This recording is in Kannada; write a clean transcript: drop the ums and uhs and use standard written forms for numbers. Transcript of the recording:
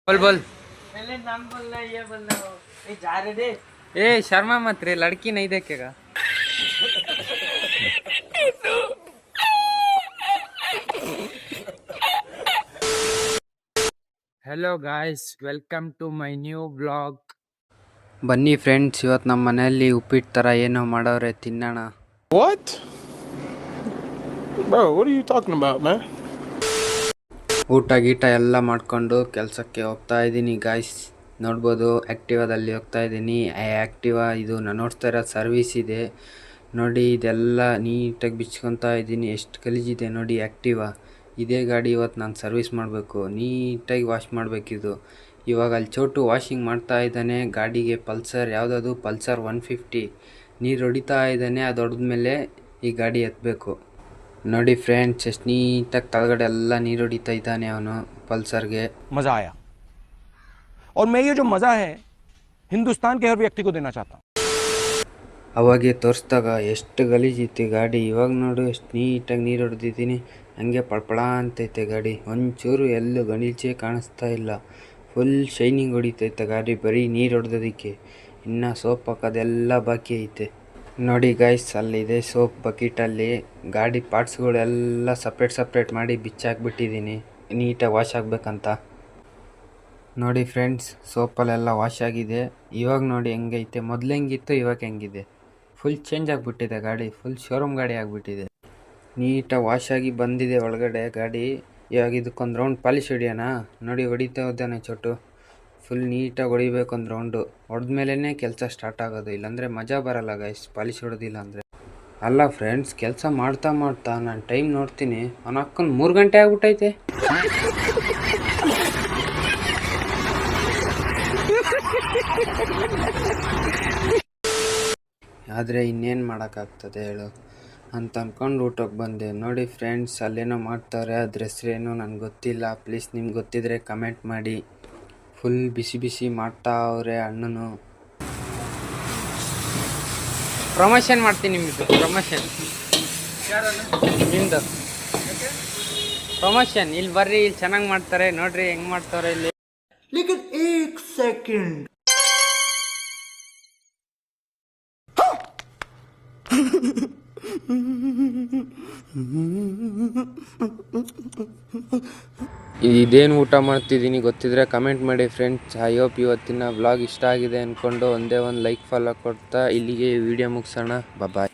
बोल बोल। पहले नाम बोलना है, ये बोलना हो। ए जा रहे दे। ए शर्मा मत रे, लड़की नहीं देखेगा। Hello guys, welcome to my new blog. ಬನ್ನಿ ಫ್ರೆಂಡ್ಸ್, ಇವತ್ತು ನಮ್ಮ ಮನೆಯಲ್ಲಿ ಉಪ್ಪಿಟ್ಟು ಥರ ಏನೋ ಮಾಡವ್ರೆ, ತಿನ್ನೋಣ. What? Bro, what are you talking about, man? ಊಟ ಗೀಟ ಎಲ್ಲ ಮಾಡಿಕೊಂಡು ಕೆಲಸಕ್ಕೆ ಹೋಗ್ತಾ ಇದ್ದೀನಿ ಗಾಯ್ಸ್. ನೋಡ್ಬೋದು ಆ್ಯಕ್ಟಿವಾದಲ್ಲಿ ಹೋಗ್ತಾ ಇದ್ದೀನಿ. ಆ್ಯಕ್ಟಿವಾ ಇದು ನಾನು ಓಡಿಸ್ತಾ ಇರೋ ಸರ್ವಿಸ್ ಇದೆ ನೋಡಿ. ಇದೆಲ್ಲ ನೀಟಾಗಿ ಬಿಚ್ಕೊತಾ ಇದ್ದೀನಿ. ಎಷ್ಟು ಗಲೀಜಿದೆ ನೋಡಿ ಆ್ಯಕ್ಟಿವಾ. ಇದೇ ಗಾಡಿ ಇವತ್ತು ನಾನು ಸರ್ವಿಸ್ ಮಾಡಬೇಕು, ನೀಟಾಗಿ ವಾಶ್ ಮಾಡಬೇಕಿದು. ಇವಾಗ ಅಲ್ಲಿ ಚೋಟು ವಾಷಿಂಗ್ ಮಾಡ್ತಾ ಇದ್ದಾನೆ ಗಾಡಿಗೆ. ಪಲ್ಸರ್ ಯಾವುದದು, ಪಲ್ಸರ್ 150 ನೀರು ಹೊಡಿತಾ ಇದ್ದಾನೆ. ಅದು ಹೊಡೆದ್ಮೇಲೆ ಈ ಗಾಡಿ ಎತ್ತಬೇಕು ನೋಡಿ ಫ್ರೆಂಡ್ಸ್. ಎಷ್ಟು ನೀಟಾಗಿ ತಳಗಡೆ ಎಲ್ಲ ನೀರು ಹೊಡಿತಾ ಇದ್ದಾನೆ ಅವನು ಪಲ್ಸರ್ಗೆ. मजा आया और मैं ये जो मजा है हिंदुस्तान के हर व्यक्ति को देना चाहता हूँ. ಅವಾಗೆ ತೋರಿಸ್ದಾಗ ಎಷ್ಟು ಗಲೀಜಿತ್ತು ಗಾಡಿ. ಇವಾಗ ನೋಡು ಎಷ್ಟು ನೀಟಾಗಿ ನೀರು ಹೊಡೆದಿದ್ದೀನಿ. ಹಂಗೆ ಪಳಪಳ ಅಂತೈತೆ ಗಾಡಿ. ಒಂಚೂರು ಎಲ್ಲೂ ಗಲೀಜೆ ಕಾಣಿಸ್ತಾ ಇಲ್ಲ. ಫುಲ್ ಶೈನಿಂಗ್ ಹೊಡಿತೈತೆ ಗಾಡಿ ಬರೀ ನೀರು ಹೊಡೆದೋದಕ್ಕೆ. ಇನ್ನು ಸೋಪ್ ಹಾಕೋದೆಲ್ಲ ಬಾಕಿ ಐತೆ ನೋಡಿ ಗೈಸ್. ಅಲ್ಲಿದೆ ಸೋಪ್ ಬಕೆಟಲ್ಲಿ. ಗಾಡಿ ಪಾರ್ಟ್ಸ್ಗಳೆಲ್ಲ ಸಪ್ರೇಟ್ ಮಾಡಿ ಬಿಚ್ಚಾಕ್ಬಿಟ್ಟಿದ್ದೀನಿ ನೀಟಾಗಿ ವಾಶ್ ಆಗಬೇಕಂತ. ನೋಡಿ ಫ್ರೆಂಡ್ಸ್, ಸೋಪಲ್ಲೆಲ್ಲ ವಾಶ್ ಆಗಿದೆ. ಇವಾಗ ನೋಡಿ ಹೆಂಗೈತೆ. ಮೊದಲು ಹೆಂಗಿತ್ತು ಇವಾಗ ಹೆಂಗಿದೆ. ಫುಲ್ ಚೇಂಜ್ ಆಗಿಬಿಟ್ಟಿದೆ ಗಾಡಿ. ಫುಲ್ ಶೋರೂಮ್ ಗಾಡಿ ಆಗಿಬಿಟ್ಟಿದೆ. ನೀಟಾಗಿ ವಾಶ್ ಆಗಿ ಬಂದಿದೆ ಒಳಗಡೆ ಗಾಡಿ. ಇವಾಗ ಇದಕ್ಕೊಂದು ರೌಂಡ್ ಪಾಲಿಶ್ ಹೊಡಿಯೋಣ ನೋಡಿ. ಹೊಡಿತಾ ಹೋದಾನೆ ಚೋಟು. ಫುಲ್ ನೀಟಾಗಿ ಹೊಡಿಬೇಕು ಒಂದು ರೌಂಡು. ಹೊಡೆದ್ಮೇಲೆ ಕೆಲಸ ಸ್ಟಾರ್ಟ್ ಆಗೋದು, ಇಲ್ಲಾಂದರೆ ಮಜಾ ಬರಲ್ಲ ಗೈಸ್ ಪಾಲಿಶ್ ಹೊಡೆದಿಲ್ಲ ಅಂದರೆ. ಅಲ್ಲ ಫ್ರೆಂಡ್ಸ್, ಕೆಲಸ ಮಾಡ್ತಾ ನಾನು ಟೈಮ್ ನೋಡ್ತೀನಿ, ಅವ್ನು ಹಾಕ್ಕೊಂಡು 3 ಗಂಟೆ ಆಗ್ಬಿಟ್ಟೈತೆ. ಆದರೆ ಇನ್ನೇನು ಮಾಡೋಕ್ಕಾಗ್ತದೆ ಹೇಳು ಅಂತ ಅಂದ್ಕೊಂಡು ಊಟಕ್ಕೆ ಬಂದೆ ನೋಡಿ ಫ್ರೆಂಡ್ಸ್. ಅಲ್ಲೇನೋ ಮಾಡ್ತಾರೆ, ಅದ್ರ ಹೆಸ್ರೇನು ನನಗೆ ಗೊತ್ತಿಲ್ಲ. ಪ್ಲೀಸ್ ನಿಮ್ಗೆ ಗೊತ್ತಿದ್ರೆ ಕಮೆಂಟ್ ಮಾಡಿ. ಫುಲ್ ಬಿಸಿ ಮಾಡ್ತಾ ಅವ್ರೆ ಅಣ್ಣನು. ಪ್ರಮೋಷನ್ ಮಾಡ್ತೀನಿ ನಿಮ್ಮದು. ಪ್ರಮೋಷನ್ ನಿಮ್ಮದು ಪ್ರಮೋಷನ್. ಇಲ್ಲಿ ಬರ್ರಿ, ಇಲ್ಲಿ ಚೆನ್ನಾಗಿ ಮಾಡ್ತಾರೆ ನೋಡ್ರಿ ಹೆಂಗೆ ಮಾಡ್ತಾರೆ ಇಲ್ಲಿ. लेकिन एक सेकंड ಇದೇನು ಊಟ ಮಾಡ್ತಿದ್ದೀನಿ ಗೊತ್ತಿದ್ರೆ ಕಮೆಂಟ್ ಮಾಡಿ ಫ್ರೆಂಡ್ಸ್. ಐ ಹೋಪ್ ಇವತ್ತಿನ ವ್ಲಾಗ್ ಇಷ್ಟ ಆಗಿದೆ ಅಂದ್ಕೊಂಡು ಒಂದೇ ಒಂದು ಲೈಕ್ ಫಾಲೋ ಕೊಡ್ತಾ ಇಲ್ಲಿಗೆ ವಿಡಿಯೋ ಮುಗಿಸೋಣ. ಬಾಯ್.